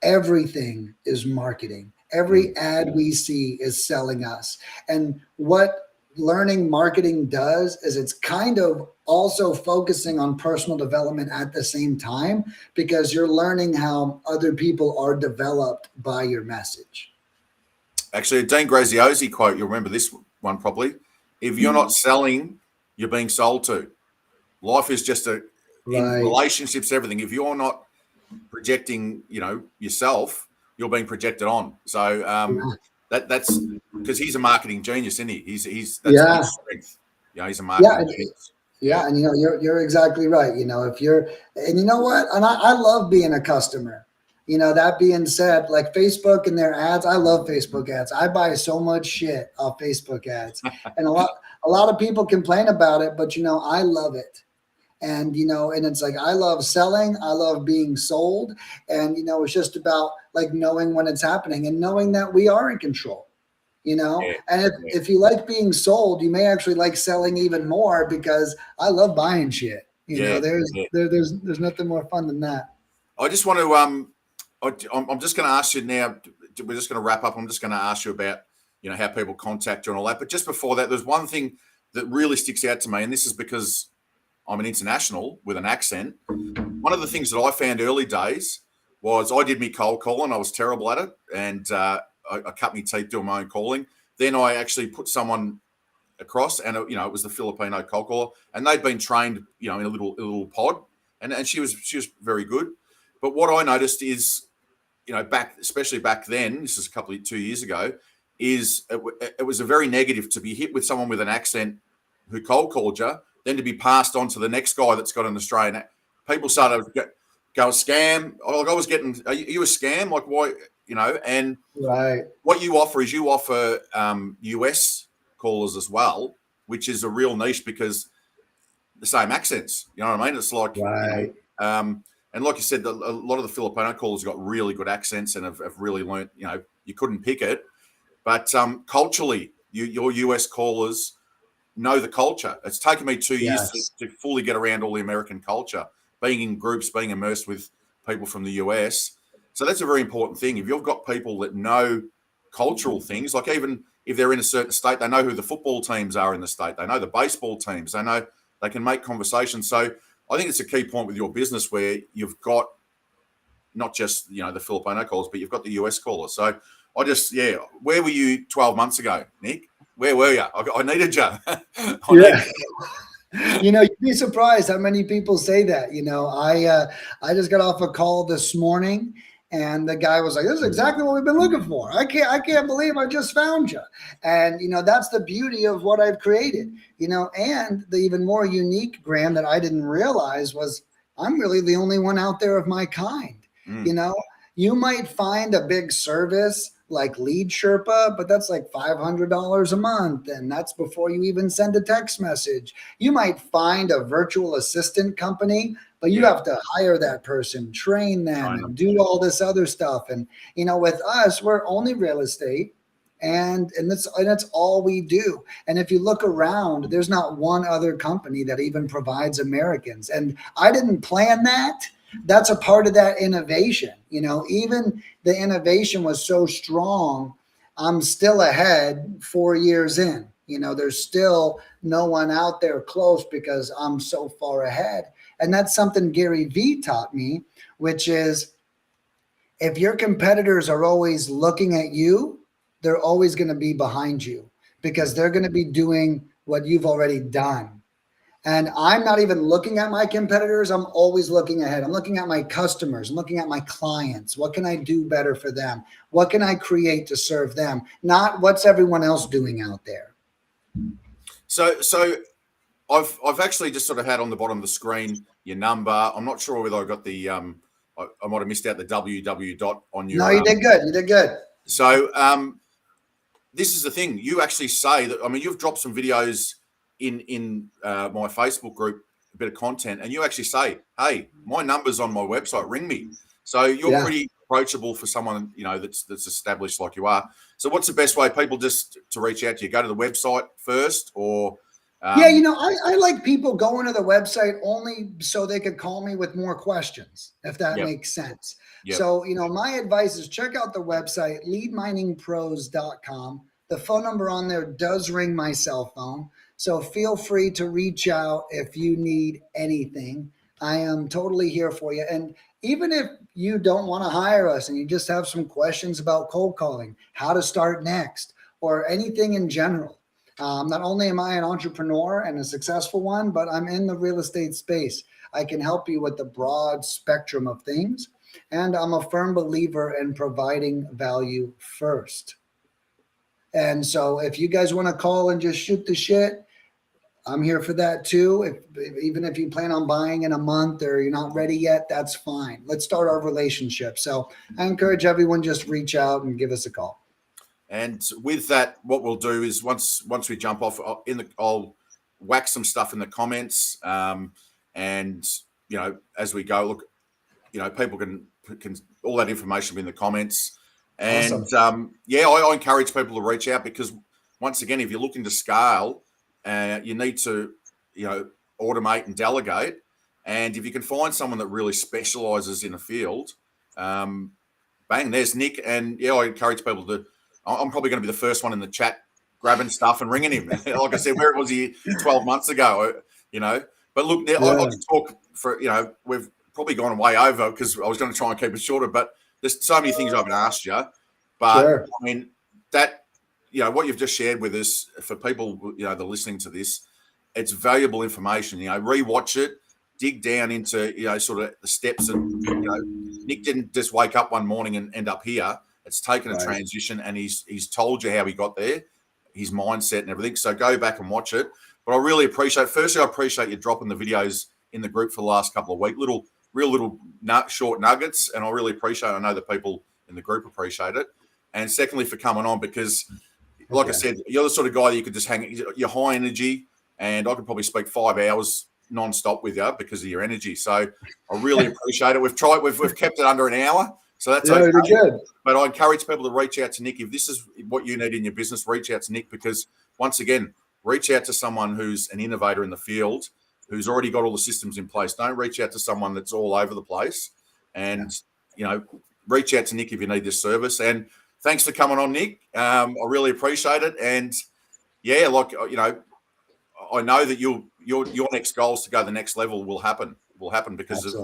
Everything is marketing. Every ad we see is selling us. And what learning marketing does is it's kind of also focusing on personal development at the same time, because you're learning how other people are developed by your message. Actually, a Dean Graziosi quote, you'll remember this one probably. If you're not selling, you're being sold to. Life is just in relationships, everything. If you're not projecting, you know, yourself, you're being projected on. So that's because he's a marketing genius, isn't he? That's his strength. You know, he's a marketing genius. Yeah, and you know, you're exactly right. You know, and you know what? And I love being a customer. You know, that being said, like Facebook and their ads, I love Facebook ads. I buy so much shit off Facebook ads. And a lot of people complain about it, but you know, I love it. And, you know, and it's like, I love selling. I love being sold. And, you know, it's just about like knowing when it's happening and knowing that we are in control, you know, and if you like being sold, you may actually like selling even more, because I love buying shit. You know, there's nothing more fun than that. I just want to, I'm just going to ask you now, we're just going to wrap up. I'm just going to ask you about, you know, how people contact you and all that. But just before that, there's one thing that really sticks out to me. And this is because I'm an international with an accent. One of the things that I found early days was I did me cold calling. I was terrible at it. And I cut my teeth doing my own calling. Then I actually put someone across, and, you know, it was the Filipino cold caller. And they'd been trained, you know, in a little pod. And she was very good. But what I noticed is, you know, especially back then, this is 2 years ago, is it was a very negative to be hit with someone with an accent who cold called you, then to be passed on to the next guy that's got an Australian. People started to go scam. Like, I was getting, are you a scam? Like, why? You know, and what you offer is you offer US callers as well, which is a real niche because the same accents. You know what I mean? It's like, you know, and like you said, a lot of the Filipino callers have got really good accents and have really learned, you know, you couldn't pick it. But culturally, your US callers know the culture. It's taken me 2 years to fully get around all the American culture, being in groups, being immersed with people from the US. So that's a very important thing. If you've got people that know cultural things, like even if they're in a certain state, they know who the football teams are in the state. They know the baseball teams. They know they can make conversation. So I think it's a key point with your business where you've got not just, the Filipino callers, but you've got the US callers. So where were you 12 months ago, Nick? Where were you? I needed you. You'd be surprised how many people say that. I just got off a call this morning, and the guy was like, "This is exactly what we've been looking for. I can't believe I just found you." And that's the beauty of what I've created. And the even more unique, Graham, that I didn't realize was I'm really the only one out there of my kind. You might find a big service like Lead Sherpa, but that's like $500 a month. And that's before you even send a text message. You might find a virtual assistant company, but you have to hire that person, train them, and do all this other stuff. And, with us, we're only real estate. And that's all we do. And if you look around, there's not one other company that even provides Americans. And I didn't plan that. That's a part of that innovation. Even the innovation was so strong, I'm still ahead 4 years in. There's still no one out there close because I'm so far ahead. And that's something Gary Vee taught me, which is if your competitors are always looking at you, they're always going to be behind you because they're going to be doing what you've already done. And I'm not even looking at my competitors. I'm always looking ahead. I'm looking at my customers. I'm looking at my clients. What can I do better for them? What can I create to serve them? Not what's everyone else doing out there. So I've actually just sort of had on the bottom of the screen your number. I'm not sure whether I got the I might have missed out the www dot on your. No, you did good. You did good. So this is the thing. You actually say that. I mean, you've dropped some videos in my Facebook group, a bit of content, and you actually say, "Hey, my number's on my website. Ring me." So you're pretty approachable for someone that's established like you are. So what's the best way people just to reach out to you? Go to the website first, or I like people going to the website only so they could call me with more questions, if that makes sense. Yep. So my advice is check out the website LeadMiningPros.com. The phone number on there does ring my cell phone. So feel free to reach out if you need anything. I am totally here for you. And even if you don't want to hire us and you just have some questions about cold calling, how to start next, or anything in general, not only am I an entrepreneur and a successful one, but I'm in the real estate space. I can help you with the broad spectrum of things. And I'm a firm believer in providing value first. And so if you guys want to call and just shoot the shit, I'm here for that too. Even if you plan on buying in a month or you're not ready yet, that's fine. Let's start our relationship. So I encourage everyone, just reach out and give us a call. And with that, what we'll do is once we jump off, I'll whack some stuff in the comments. And as we go, look, people can all that information be in the comments. And awesome. I encourage people to reach out because once again, if you're looking to scale, you need to, automate and delegate. And if you can find someone that really specializes in a field, bang, there's Nick. And I encourage people to. I'm probably going to be the first one in the chat grabbing stuff and ringing him. Like I said, where was he 12 months ago? But look, I can talk for we've probably gone way over because I was going to try and keep it shorter. But there's so many things I haven't asked you. But I mean that. What you've just shared with us for people, that are listening to this, it's valuable information. Rewatch it, dig down into, sort of the steps. And, Nick didn't just wake up one morning and end up here. It's taken a transition, and he's told you how he got there, his mindset and everything. So go back and watch it. But I really appreciate. Firstly, I appreciate you dropping the videos in the group for the last couple of weeks, little short nuggets, and I really appreciate it. I know the people in the group appreciate it. And secondly, for coming on because. Like I said, you're the sort of guy that you could just hang. You're high energy, and I could probably speak 5 hours non-stop with you because of your energy. So I really appreciate it. We've kept it under an hour, so that's okay. Good. But I encourage people to reach out to Nick if this is what you need in your business. Reach out to Nick because once again, reach out to someone who's an innovator in the field, who's already got all the systems in place. Don't reach out to someone that's all over the place. And reach out to Nick if you need this service. And thanks for coming on, Nick. I really appreciate it. And yeah, like, you know, I know that your next goals to go to the next level will happen because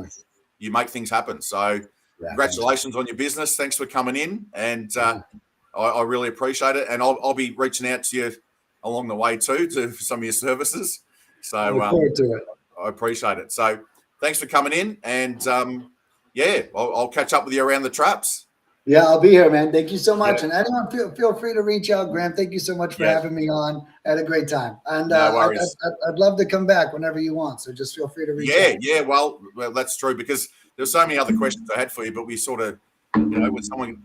you make things happen. So congratulations on your business. Thanks for coming in. And I really appreciate it. And I'll be reaching out to you along the way too, to some of your services. So I look forward to it. I appreciate it. So thanks for coming in. And I'll catch up with you around the traps. Yeah, I'll be here, man. Thank you so much. And anyone, feel free to reach out. Graham, thank you so much for having me on. I had a great time. And no worries. I'd love to come back whenever you want. So just feel free to reach out. Yeah, well, that's true, because there's so many other questions I had for you, but we sort of, you know, when someone,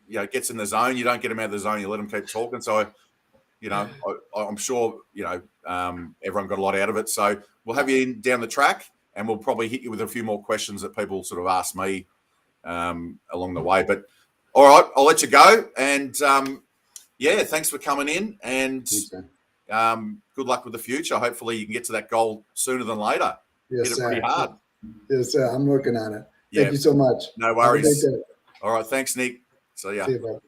you know, gets in the zone, you don't get them out of the zone, you let them keep talking. So, I'm sure, everyone got a lot out of it. So we'll have you in down the track, and we'll probably hit you with a few more questions that people sort of ask me along the way. But all right, I'll let you go. And thanks for coming in, and good luck with the future. Hopefully you can get to that goal sooner than later. Yes, Hit it pretty hard. Yes, sir. I'm working on it. Thank you so much. No worries. All right. Thanks, Nick. See ya. See you, bro.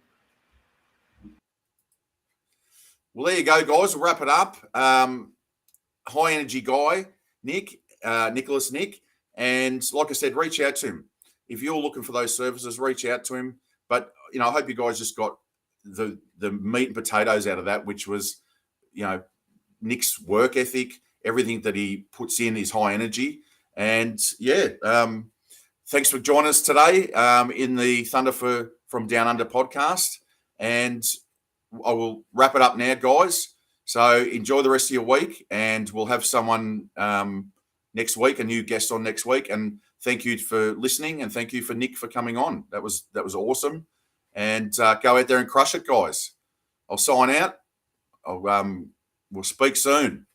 Well, there you go, guys. We'll wrap it up. High energy guy, Nick, Nicholas Nick. And like I said, reach out to him. If you're looking for those services, reach out to him. But, I hope you guys just got the meat and potatoes out of that, which was, Nick's work ethic, everything that he puts in is high energy. And, thanks for joining us today in the Thunder from Down Under podcast. And I will wrap it up now, guys. So enjoy the rest of your week, and we'll have someone next week, a new guest on next week. And thank you for listening, and thank you for Nick for coming on. That was awesome. And go out there and crush it, guys. I'll sign out. We'll speak soon.